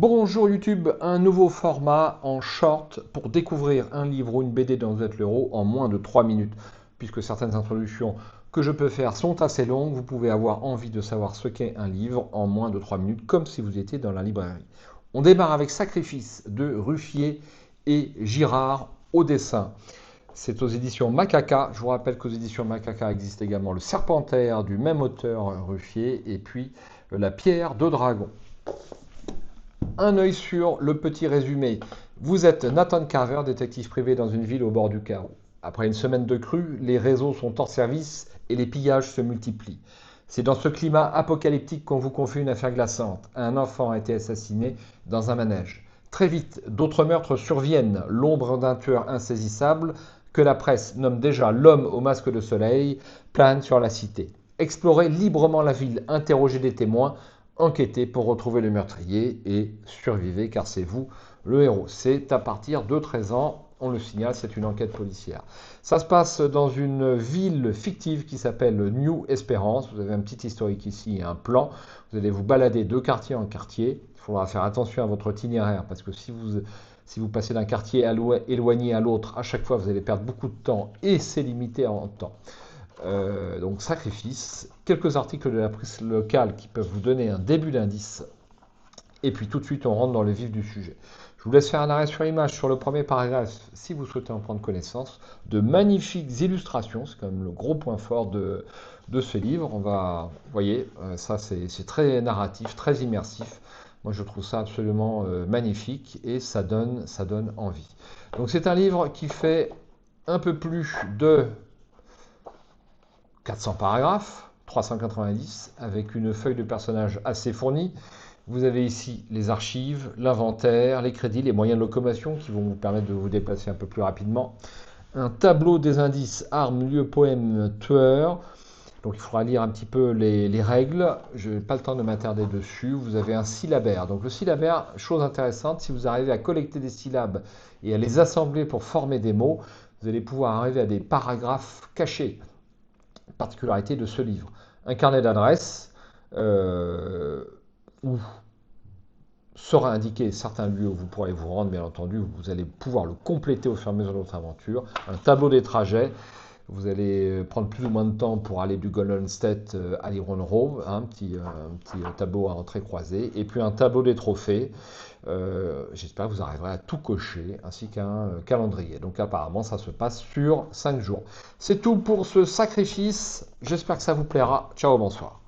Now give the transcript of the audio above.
Bonjour YouTube, un nouveau format en short pour découvrir un livre ou une BD dont vous êtes l'héros en moins de 3 minutes. Puisque certaines introductions que je peux faire sont assez longues, vous pouvez avoir envie de savoir ce qu'est un livre en moins de 3 minutes, comme si vous étiez dans la librairie. On démarre avec Sacrifice de Ruffier et Girard au dessin. C'est aux éditions Macaca. Je vous rappelle qu'aux éditions Macaca existe également le Serpentaire du même auteur Ruffier et puis La Pierre de Dragon. Un œil sur le petit résumé. Vous êtes Nathan Carver, détective privé dans une ville au bord du chaos. Après une semaine de crue, les réseaux sont hors service et les pillages se multiplient. C'est dans ce climat apocalyptique qu'on vous confie une affaire glaçante. Un enfant a été assassiné dans un manège. Très vite, d'autres meurtres surviennent, l'ombre d'un tueur insaisissable, que la presse nomme déjà l'homme au masque de soleil, plane sur la cité. Explorez librement la ville, interrogez des témoins, enquêtez pour retrouver le meurtrier et survivez car c'est vous le héros. C'est à partir de 13 ans, on le signale, c'est une enquête policière. Ça se passe dans une ville fictive qui s'appelle New Espérance. Vous avez un petit historique ici et un plan. Vous allez vous balader de quartier en quartier. Il faudra faire attention à votre itinéraire parce que si vous passez d'un quartier éloigné à l'autre, à chaque fois vous allez perdre beaucoup de temps et c'est limité en temps. Donc Sacrifice, quelques articles de la presse locale qui peuvent vous donner un début d'indice, et puis tout de suite on rentre dans le vif du sujet. Je vous laisse faire un arrêt sur image sur le premier paragraphe si vous souhaitez en prendre connaissance. De magnifiques illustrations, c'est quand même le gros point fort de ce livre. Vous voyez, ça c'est très narratif, très immersif. Moi je trouve ça absolument magnifique et ça donne envie. Donc c'est un livre qui fait un peu plus de 400 paragraphes, 390, avec une feuille de personnage assez fournie. Vous avez ici les archives, l'inventaire, les crédits, les moyens de locomotion qui vont vous permettre de vous déplacer un peu plus rapidement. Un tableau des indices, armes, lieux, poèmes, tueurs. Donc il faudra lire un petit peu les règles. Je n'ai pas le temps de m'attarder dessus. Vous avez un syllabaire. Donc le syllabaire, chose intéressante, si vous arrivez à collecter des syllabes et à les assembler pour former des mots, vous allez pouvoir arriver à des paragraphes cachés. Particularité de ce livre. Un carnet d'adresses où sera indiqué certains lieux où vous pourrez vous rendre, bien entendu, vous allez pouvoir le compléter au fur et à mesure de votre aventure. Un tableau des trajets, vous allez prendre plus ou moins de temps pour aller du Golden State à l'Iron Grove, un petit tableau à entrée croisée, et puis un tableau des trophées. J'espère que vous arriverez à tout cocher, ainsi qu'un calendrier. Donc apparemment, ça se passe sur 5 jours. C'est tout pour ce sacrifice. J'espère que ça vous plaira. Ciao, bonsoir.